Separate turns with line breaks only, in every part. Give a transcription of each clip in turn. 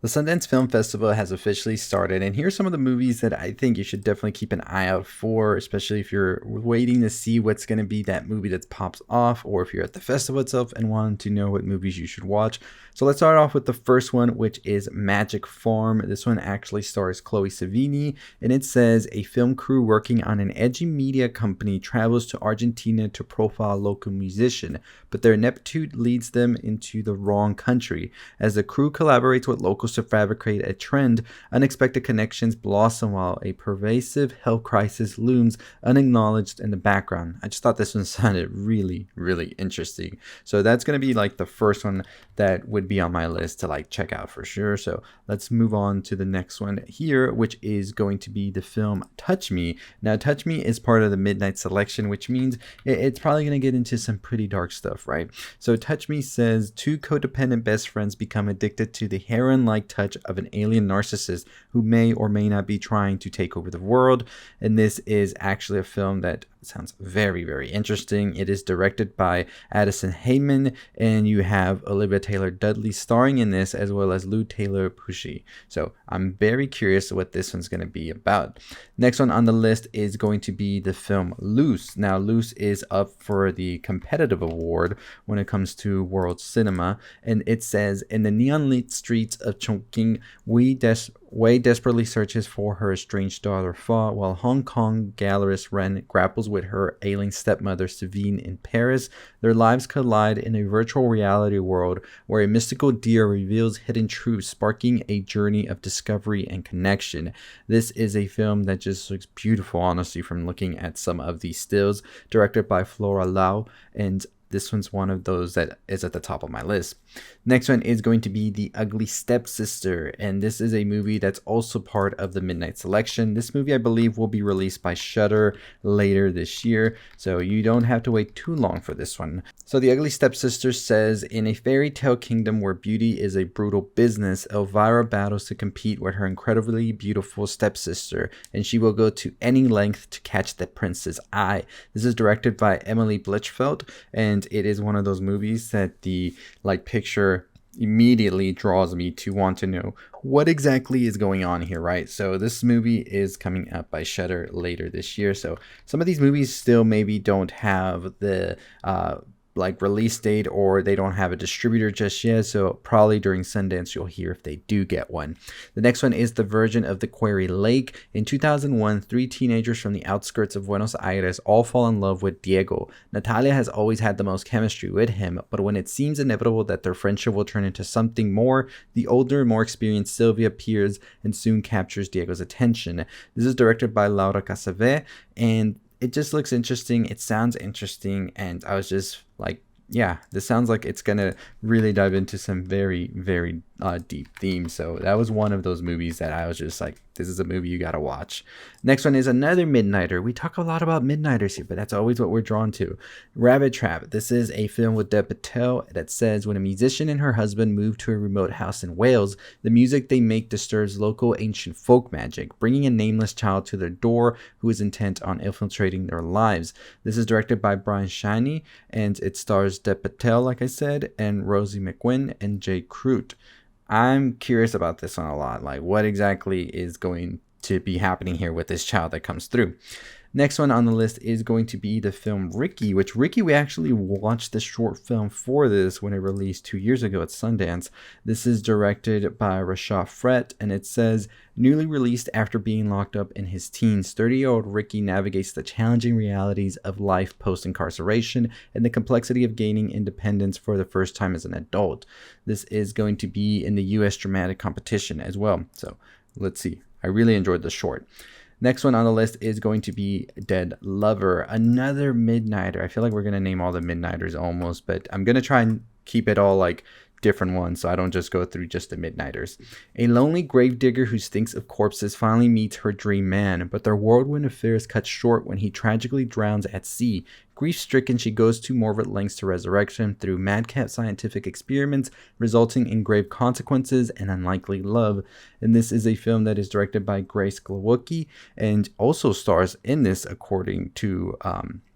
The Sundance Film Festival has officially started, and here's some of the movies that I think you should definitely keep an eye out for, especially if you're waiting to see what's going to be that movie that pops off, or if you're at the festival itself and want to know what movies you should watch. So let's start off with the first one, which is Magic Farm. This one actually stars Chloe Sevigny, and it says a film crew working on an edgy media company travels to Argentina to profile a local musician, but their ineptitude leads them into the wrong country. As the crew collaborates with locals to fabricate a trend, unexpected connections blossom while a pervasive health crisis looms unacknowledged in the background. I just thought this one sounded really, really interesting. So that's going to be like the first one that would be on my list to like check out for sure. So let's move on to the next one here, which is going to be the film Touch Me. Now, Touch Me is part of the Midnight Selection, which means it's probably going to get into some pretty dark stuff, right? So Touch Me says two codependent best friends become addicted to the heroin-like touch of an alien narcissist who may or may not be trying to take over the world. And this is actually a film that sounds very, very interesting. It is directed by Addison Heyman, and you have Olivia Taylor-Dudley starring in this, as well as Lou Taylor-Pucci. So I'm very curious what this one's going to be about. Next one on the list is going to be the film Loose. Now, Loose is up for the competitive award when it comes to world cinema, and it says, in the neon-lit streets of Chongqing, Wei desperately searches for her estranged daughter Fa, while Hong Kong gallerist Ren grapples with her ailing stepmother Savine in Paris. Their lives collide in a virtual reality world where a mystical deer reveals hidden truths, sparking a journey of discovery and connection. This is a film that just looks beautiful, honestly, from looking at some of these stills, directed by Flora Lau, and this one's one of those that is at the top of my list. Next one is going to be The Ugly Stepsister, and this is a movie that's also part of the Midnight Selection. This movie, I believe, will be released by Shudder later this year, so you don't have to wait too long for this one. So The Ugly Stepsister says, in a fairy tale kingdom where beauty is a brutal business, Elvira battles to compete with her incredibly beautiful stepsister, and she will go to any length to catch the prince's eye. This is directed by Emily Blichfeld, and it is one of those movies that the picture immediately draws me to want to know what exactly is going on here, right? So this movie is coming up by Shudder later this year. So some of these movies still maybe don't have the release date, or they don't have a distributor just yet, so probably during Sundance you'll hear if they do get one. The next one is The Virgin of the Quarry Lake. In 2001, three teenagers from the outskirts of Buenos Aires all fall in love with Diego. Natalia has always had the most chemistry with him, but when it seems inevitable that their friendship will turn into something more, the older, more experienced Sylvia appears and soon captures Diego's attention. This is directed by Laura Casave, and it just looks interesting. It sounds interesting, and I was just like, yeah, this sounds like it's gonna really dive into some very, very deep themes. So that was one of those movies that I was just like, this is a movie you gotta watch. Next one is another Midnighter. We talk a lot about Midnighters here, but that's always what we're drawn to. Rabbit Trap. This is a film with Dev Patel that says, when a musician and her husband move to a remote house in Wales, the music they make disturbs local ancient folk magic, bringing a nameless child to their door who is intent on infiltrating their lives. This is directed by Brian Shiney, and it stars Dev Patel, like I said, and Rosie McGuinn and Jay Crute. I'm curious about this one a lot. Like, what exactly is going to be happening here with this child that comes through? Next one on the list is going to be the film Ricky, which Ricky, we actually watched the short film for this when it released 2 years ago at Sundance. This is directed by Rashad Fret, and it says, newly released after being locked up in his teens, 30-year-old Ricky navigates the challenging realities of life post-incarceration and the complexity of gaining independence for the first time as an adult. This is going to be in the U.S. dramatic competition as well. So let's see. I really enjoyed the short. Next one on the list is going to be Dead Lover, another Midnighter. I feel like we're going to name all the Midnighters almost, but I'm going to try and keep it all like different ones so I don't just go through just the Midnighters. A lonely gravedigger who stinks of corpses finally meets her dream man, but their whirlwind affair is cut short when he tragically drowns at sea. Grief-stricken, she goes to morbid lengths to resurrect him through madcap scientific experiments, resulting in grave consequences and unlikely love. And this is a film that is directed by Grace Glowacki and also stars in this, according to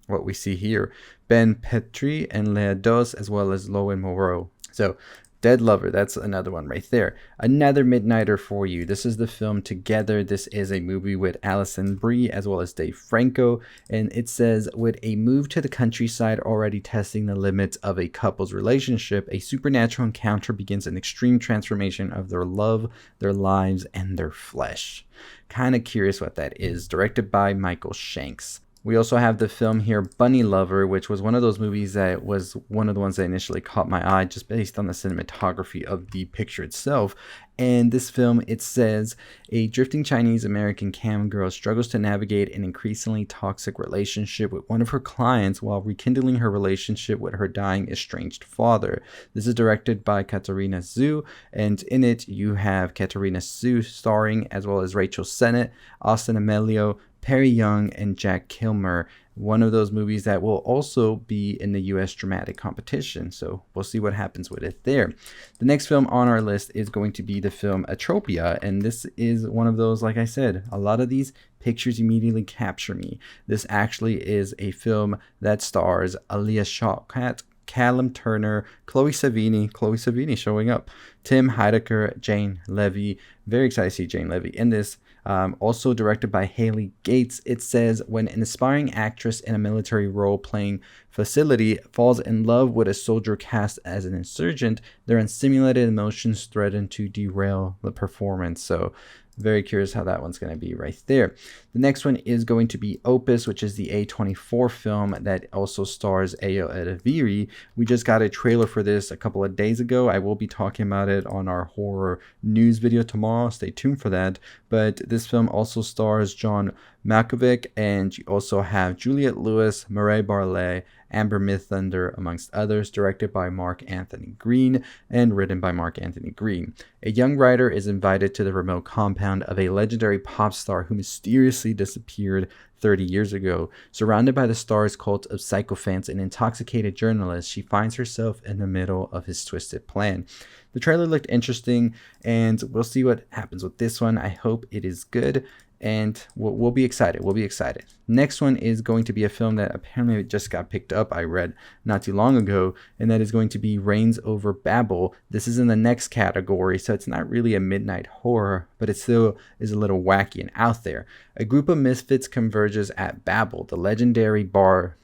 what we see here, Ben Petrie and Lea Dos, as well as Lowen Moreau. So Dead Lover, that's another one right there. Another Midnighter for you. This is the film Together. This is a movie with Alison Brie as well as Dave Franco. And it says, with a move to the countryside already testing the limits of a couple's relationship, a supernatural encounter begins an extreme transformation of their love, their lives, and their flesh. Kind of curious what that is. Directed by Michael Shanks. We also have the film here, Bunny Lover, which was one of those movies that was one of the ones that initially caught my eye just based on the cinematography of the picture itself. And this film, it says, a drifting Chinese-American cam girl struggles to navigate an increasingly toxic relationship with one of her clients while rekindling her relationship with her dying estranged father. This is directed by Katarina Zhu, and in it you have Katarina Zhu starring, as well as Rachel Sennett, Austin Amelio, Perry Young, and Jack Kilmer. One of those movies that will also be in the US dramatic competition, so we'll see what happens with it there. The next film on our list is going to be the film Tropia, and this is one of those, like I said, a lot of these pictures immediately capture me. This actually is a film that stars Aaliyah Shawkat, Callum Turner, Chloe Savini showing up, Tim Heidecker, Jane Levy. Very excited to see Jane Levy in this. Also directed by Haley Gates. It says, when an aspiring actress in a military role-playing facility falls in love with a soldier cast as an insurgent, their unsimulated emotions threaten to derail the performance. So very curious how that one's going to be right there. The next one is going to be Opus, which is the A24 film that also stars Ayo Edebiri. We just got a trailer for this a couple of days ago. I will be talking about it on our horror news video tomorrow. Stay tuned for that. But this film also stars John Malkovich, and you also have Juliette Lewis, Murray Barley, Amber Midthunder, amongst others, directed by Mark Anthony Green and written by Mark Anthony Green. A young writer is invited to the remote compound of a legendary pop star who mysteriously disappeared 30 years ago. Surrounded by the star's cult of sycophants and intoxicated journalists, she finds herself in the middle of his twisted plan. The trailer looked interesting, and we'll see what happens with this one. I hope it is good, and we'll be excited. We'll be excited. Next one is going to be a film that apparently just got picked up, I read not too long ago, and that is going to be Reigns Over Babel. This is in the next category, so it's not really a midnight horror, but it still is a little wacky and out there. A group of misfits converges at Babel, the legendary bar,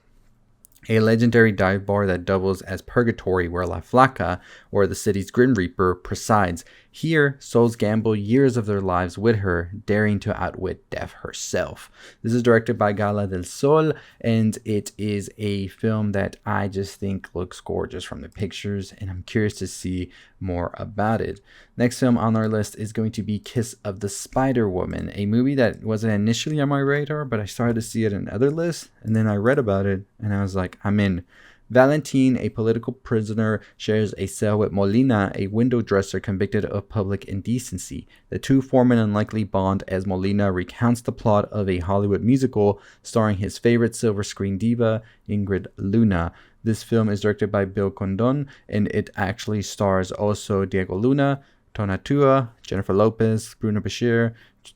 a legendary dive bar that doubles as purgatory, where La Flaca, or the city's Grim Reaper, presides. Here, souls gamble years of their lives with her, daring to outwit death herself. This is directed by Gala del Sol, and it is a film that I just think looks gorgeous from the pictures, and I'm curious to see more about it. Next film on our list is going to be Kiss of the Spiderwoman, a movie that wasn't initially on my radar, but I started to see it in other lists, and then I read about it, and I was like, I'm in. Valentine, a political prisoner, shares a cell with Molina, a window dresser convicted of public indecency. The two form an unlikely bond as Molina recounts the plot of a Hollywood musical starring his favorite silver screen diva, Ingrid Luna. This film is directed by Bill Condon, and it actually stars also Diego Luna, Tonatua, Jennifer Lopez, Bruno Bashir,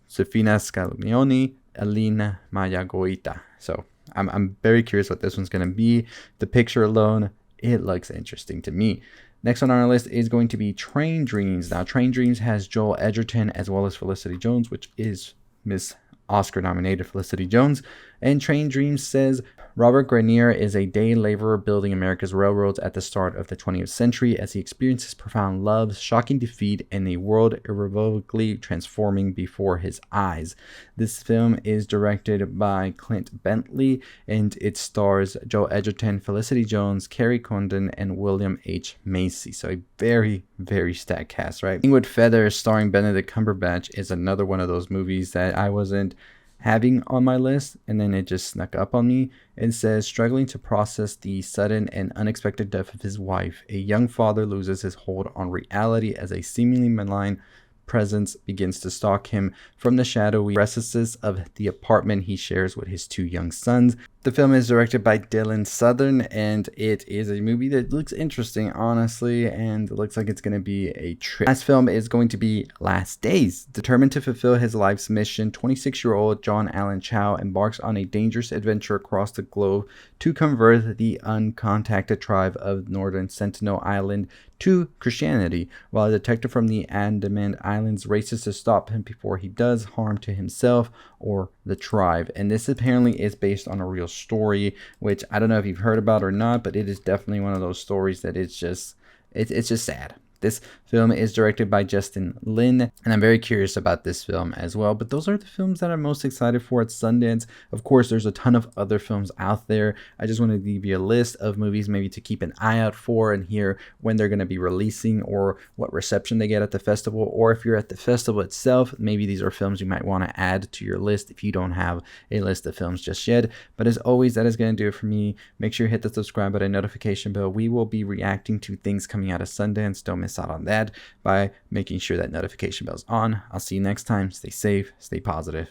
Sofina Scaglione, Aline Mayagoita. So I'm very curious what this one's going to be. The picture alone, it looks interesting to me. Next on our list is going to be Train Dreams. Now, Train Dreams has Joel Edgerton as well as Felicity Jones, which is Miss Oscar-nominated Felicity Jones. And Train Dreams says, Robert Grenier is a day laborer building America's railroads at the start of the 20th century as he experiences profound love, shocking defeat, and a world irrevocably transforming before his eyes. This film is directed by Clint Bentley, and it stars Joel Edgerton, Felicity Jones, Carrie Condon, and William H. Macy. So a very, very stacked cast, right? Inwood Feather, starring Benedict Cumberbatch, is another one of those movies that I wasn't having on my list, and then it just snuck up on me. It says, struggling to process the sudden and unexpected death of his wife, a young father loses his hold on reality as a seemingly malign presence begins to stalk him from the shadowy recesses of the apartment he shares with his two young sons. The film is directed by Dylan Southern, and it is a movie that looks interesting, honestly, and it looks like it's going to be a trip. Last film is going to be Last Days. Determined to fulfill his life's mission, 26-year-old John Allen Chow embarks on a dangerous adventure across the globe to convert the uncontacted tribe of Northern Sentinel Island to Christianity, while a detective from the Andaman Islands races to stop him before he does harm to himself or the tribe. And this apparently is based on a real story, which I don't know if you've heard about or not, but it is definitely one of those stories that it's just sad. This film is directed by Justin Lin, and I'm very curious about this film as well. But those are the films that I'm most excited for at Sundance. Of course, there's a ton of other films out there. I just wanted to give you a list of movies maybe to keep an eye out for and hear when they're going to be releasing or what reception they get at the festival. Or if you're at the festival itself, maybe these are films you might want to add to your list if you don't have a list of films just yet. But as always, that is going to do it for me. Make sure you hit the subscribe button, notification bell. We will be reacting to things coming out of Sundance. Don't miss out on that by making sure that notification bell's on. I'll see you next time. Stay safe, stay positive.